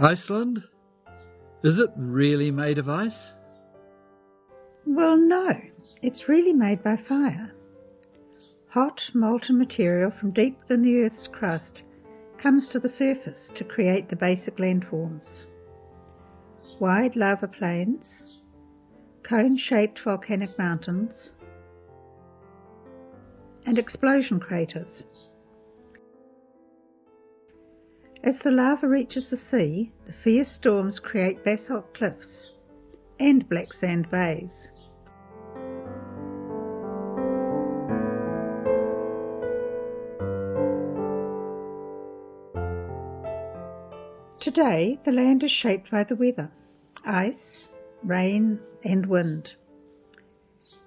Iceland? Is it really made of ice? Well, no, it's really made by fire. Hot, molten material from deep within the Earth's crust comes to the surface to create the basic landforms. Wide lava plains, cone-shaped volcanic mountains, and explosion craters. As the lava reaches the sea, the fierce storms create basalt cliffs and black sand bays. Today, the land is shaped by the weather, ice, rain and wind.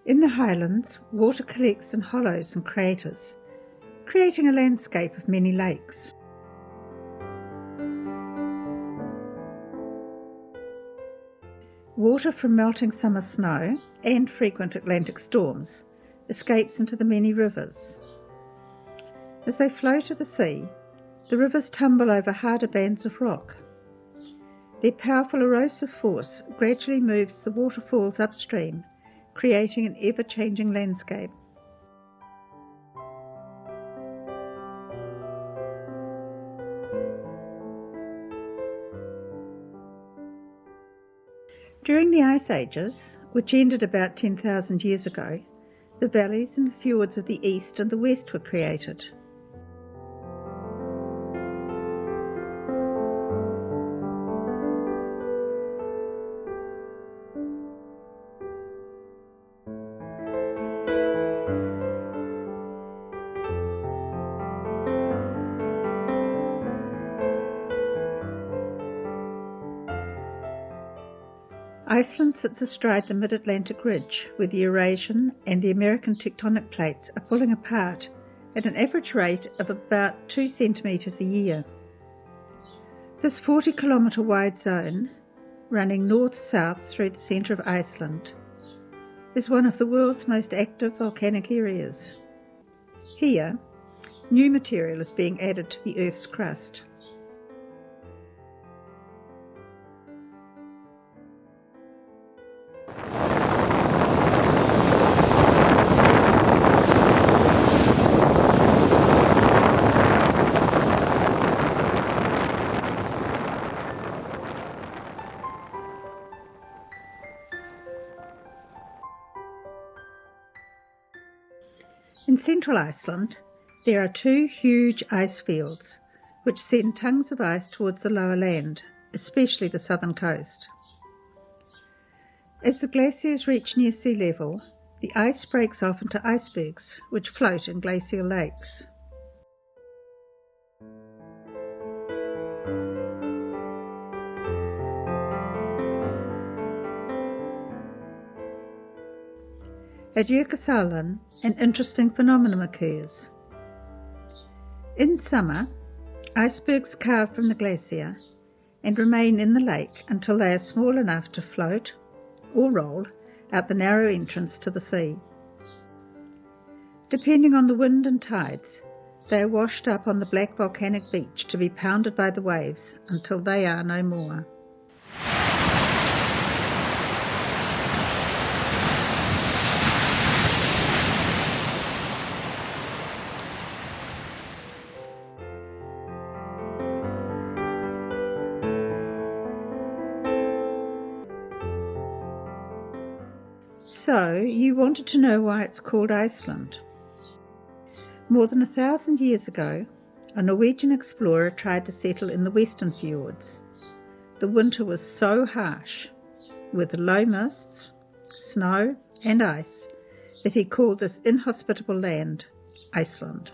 In the highlands, water collects in hollows and craters, creating a landscape of many lakes. Water from melting summer snow and frequent Atlantic storms escapes into the many rivers. As they flow to the sea, the rivers tumble over harder bands of rock. Their powerful erosive force gradually moves the waterfalls upstream, creating an ever-changing landscape. During the Ice Ages, which ended about 10,000 years ago, the valleys and fjords of the east and the west were created. Iceland sits astride the mid-Atlantic ridge, where the Eurasian and the American tectonic plates are pulling apart at an average rate of about 2 centimetres a year. This 40-kilometre wide zone, running north-south through the centre of Iceland, is one of the world's most active volcanic areas. Here, new material is being added to the Earth's crust. In central Iceland, there are 2 huge ice fields, which send tongues of ice towards the lower land, especially the southern coast. As the glaciers reach near sea level, the ice breaks off into icebergs, which float in glacial lakes. At Jökulsárlón, an interesting phenomenon occurs. In summer, icebergs calve from the glacier and remain in the lake until they are small enough to float or roll out the narrow entrance to the sea. Depending on the wind and tides, they are washed up on the black volcanic beach to be pounded by the waves until they are no more. So, you wanted to know why it's called Iceland. More than 1,000 years ago, a Norwegian explorer tried to settle in the western fjords. The winter was so harsh, with low mists, snow and ice, that he called this inhospitable land Iceland.